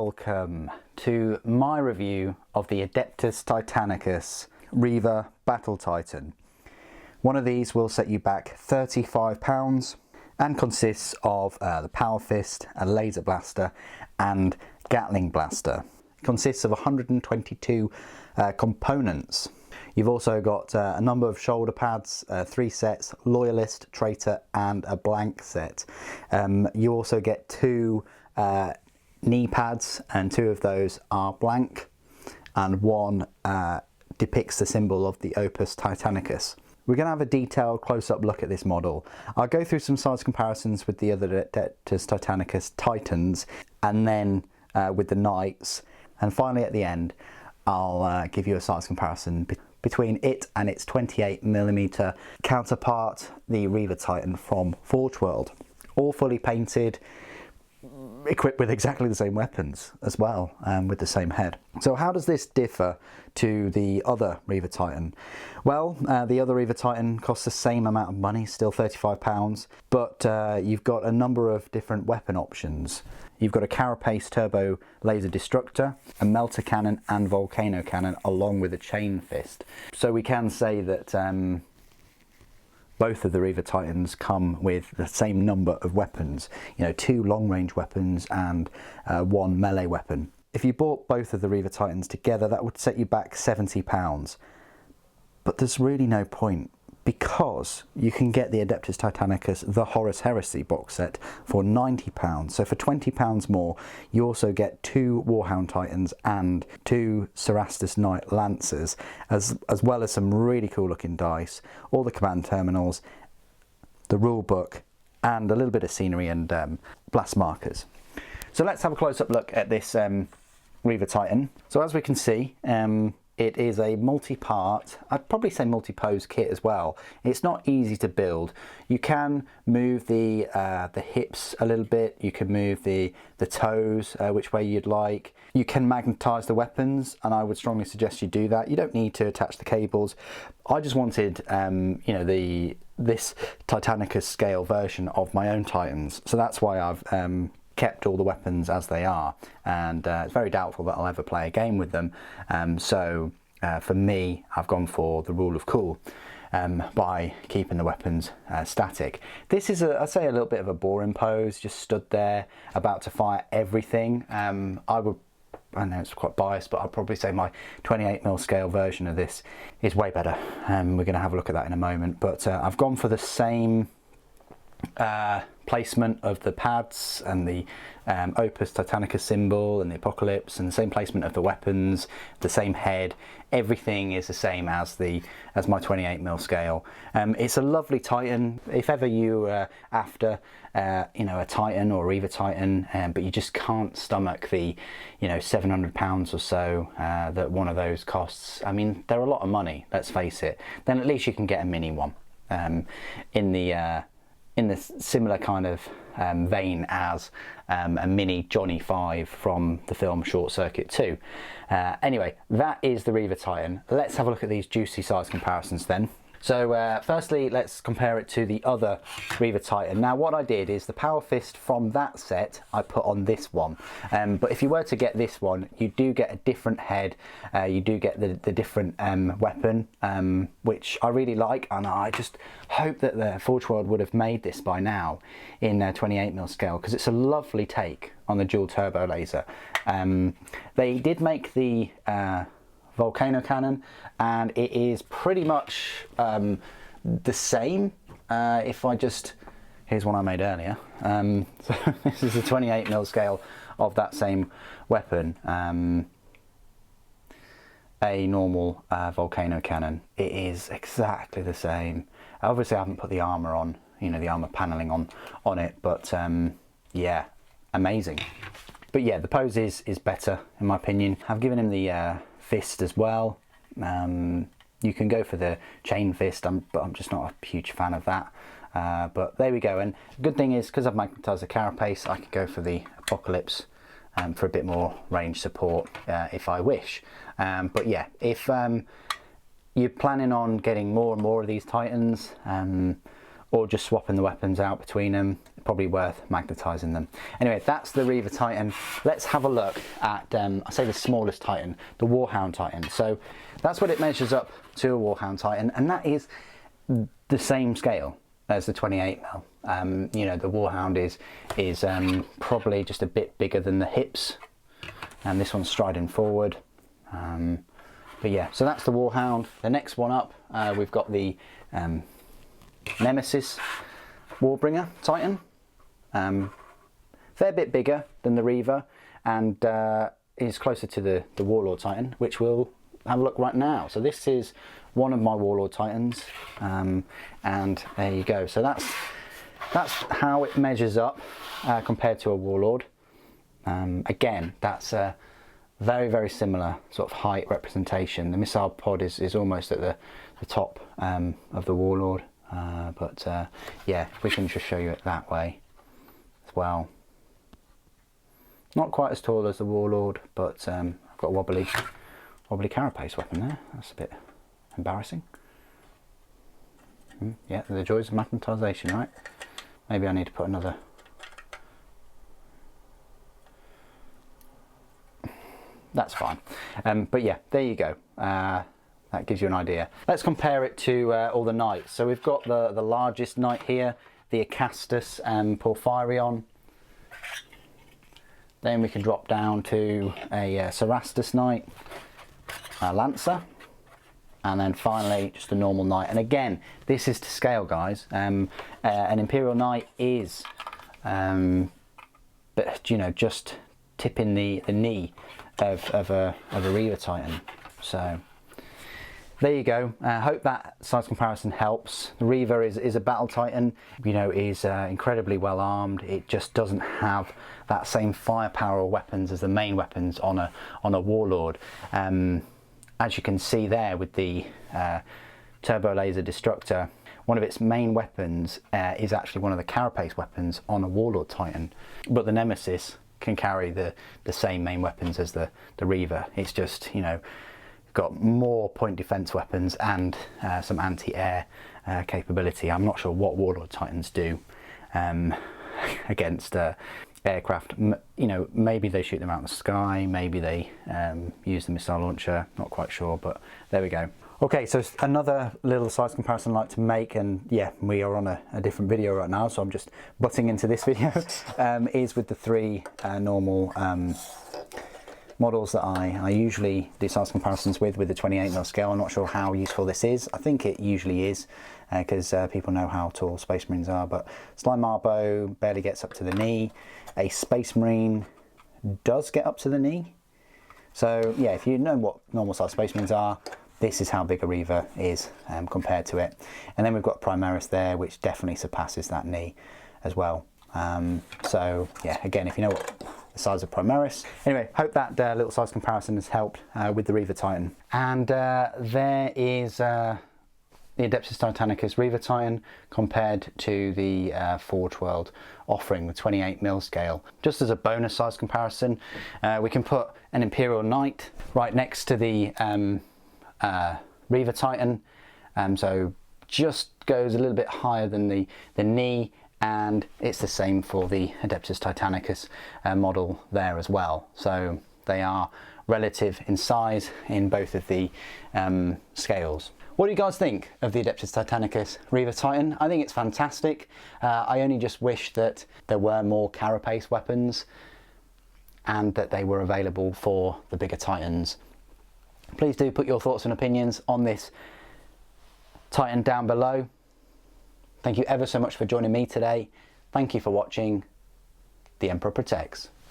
welcome to my review of the Adeptus Titanicus Reaver Battle Titan. One of these will set you back £35 and consists of the Power Fist, a Laser Blaster and Gatling Blaster. It consists of 122 components. You've also got a number of shoulder pads, 3 sets, Loyalist, Traitor and a blank set. You also get 2 knee pads, and 2 of those are blank and 1 depicts the symbol of the Opus Titanicus. We're going to have a detailed close-up look at this model. I'll go through some size comparisons with the other Adeptus Titanicus Titans and then with the Knights, and finally at the end I'll give you a size comparison between it and its 28mm counterpart, the Reaver Titan from Forge World. All fully painted, equipped with exactly the same weapons as well, with the same head. So how does this differ to the other Reaver Titan? Well, the other Reaver Titan costs the same amount of money, still £35, but you've got a number of different weapon options. You've got a Carapace Turbo Laser Destructor, a Melter Cannon and Volcano Cannon, along with a Chain Fist. So we can say that both of the Reaver Titans come with the same number of weapons, 2 long-range weapons and 1 melee weapon. If you bought both of the Reaver Titans together, that would set you back £70. But there's really no point, because you can get the Adeptus Titanicus The Horus Heresy box set for £90. So for £20 more, you also get 2 Warhound Titans and 2 Cerastus Knight Lancers, as well as some really cool looking dice, all the command terminals, the rule book, and a little bit of scenery and blast markers. So let's have a close-up look at this Reaver Titan. So as we can see, it is a multi-part, I'd probably say multi-pose kit as well. It's not easy to build. You can move the hips a little bit, you can move the toes which way you'd like. You can magnetise the weapons, and I would strongly suggest you do that. You don't need to attach the cables. I just wanted this Titanicus scale version of my own Titans, so that's why I've kept all the weapons as they are, and it's very doubtful that I'll ever play a game with them. So for me, I've gone for the rule of cool by keeping the weapons static. This is, I'd say, a little bit of a boring pose, just stood there about to fire everything. I know it's quite biased, but I'd probably say my 28mm scale version of this is way better. We're going to have a look at that in a moment, but I've gone for the same placement of the pads and the Opus Titanicus symbol and the Apocalypse, and the same placement of the weapons, the same head. Everything is the same as my 28mm scale. It's a lovely Titan. If ever you are after a Titan or a Reaver Titan, but you just can't stomach the £700 or so that one of those costs. I mean, they're a lot of money, let's face it. Then at least you can get a mini one in the similar kind of vein as a mini Johnny 5 from the film Short Circuit 2. Anyway, that is the Reaver Titan. Let's have a look at these juicy size comparisons then. So firstly, let's compare it to the other Reaver Titan. Now what I did is the Power Fist from that set I put on this one, but if you were to get this one, you do get a different head, you do get the different weapon, which I really like, and I just hope that the Forge World would have made this by now in 28mm scale, because it's a lovely take on the dual turbo laser. They did make the Volcano Cannon, and it is pretty much the same. If I just, here's one I made earlier. So this is the 28mm scale of that same weapon, a normal Volcano Cannon. It is exactly the same. Obviously I haven't put the armour on, the armour panelling on it, but yeah, amazing. But yeah, the pose is better in my opinion. I've given him the fist as well. You can go for the chain fist, but I'm just not a huge fan of that. But there we go. And the good thing is, because I've magnetised the carapace, I can go for the Apocalypse for a bit more range support if I wish. But yeah, if you're planning on getting more and more of these Titans, or just swapping the weapons out between them. Probably worth magnetising them. Anyway, that's the Reaver Titan. Let's have a look at, I say the smallest Titan, the Warhound Titan. So that's what it measures up to, a Warhound Titan, and that is the same scale as the 28mm. You know, the Warhound is probably just a bit bigger than the hips, and this one's striding forward. But yeah, so that's the Warhound. The next one up, we've got the Nemesis Warbringer Titan. Fair bit bigger than the Reaver, and is closer to the Warlord Titan, which we'll have a look right now. So this is one of my Warlord Titans, and there you go. So that's how it measures up compared to a Warlord. Again, that's a very similar sort of height representation. The missile pod is almost at the top of the Warlord, but yeah, we can just show you it that way as well. Not quite as tall as the Warlord, but I've got a wobbly carapace weapon there. That's a bit embarrassing. Yeah, the joys of magnetisation, right? Maybe I need to put another. That's fine. But yeah, there you go. That gives you an idea. Let's compare it to all the knights. So we've got the largest knight here, the Adeptus Porphyrion. Then we can drop down to a Cerastus knight, a Lancer, and then finally just a normal knight. And again, this is to scale, guys. An Imperial Knight is, but you know, just tipping the knee of a Reaver Titan. So there you go. Hope that size comparison helps. The Reaver is a battle Titan, you know, is incredibly well armed. It just doesn't have that same firepower or weapons as the main weapons on a Warlord. As you can see there with the Turbo Laser Destructor, one of its main weapons is actually one of the carapace weapons on a Warlord Titan, but the Nemesis can carry the same main weapons as the Reaver. It's just, you know, got more point defense weapons and some anti-air capability. I'm not sure what Warlord Titans do against aircraft. You know, maybe they shoot them out in the sky, maybe they use the missile launcher, not quite sure, but there we go. Okay, so another little size comparison I'd like to make, and yeah, we are on a different video right now, so I'm just butting into this video, is with the three normal models that I usually do size comparisons with the 28mm scale. I'm not sure how useful this is. I think it usually is, because people know how tall Space Marines are, but Slime Marbo barely gets up to the knee. A Space Marine does get up to the knee. So yeah, if you know what normal size Space Marines are, this is how big a Reaver is compared to it. And then we've got Primaris there, which definitely surpasses that knee as well. So yeah, again, if you know what the size of Primaris. Anyway, hope that little size comparison has helped with the Reaver Titan. And there is the Adeptus Titanicus Reaver Titan compared to the Forge World offering, the 28mm scale. Just as a bonus size comparison, we can put an Imperial Knight right next to the Reaver Titan, so just goes a little bit higher than the knee, and it's the same for the Adeptus Titanicus model there as well. So they are relative in size in both of the scales. What do you guys think of the Adeptus Titanicus Reaver Titan? I think it's fantastic. I only just wish that there were more carapace weapons and that they were available for the bigger Titans. Please do put your thoughts and opinions on this Titan down below. Thank you ever so much for joining me today. Thank you for watching. The Emperor protects.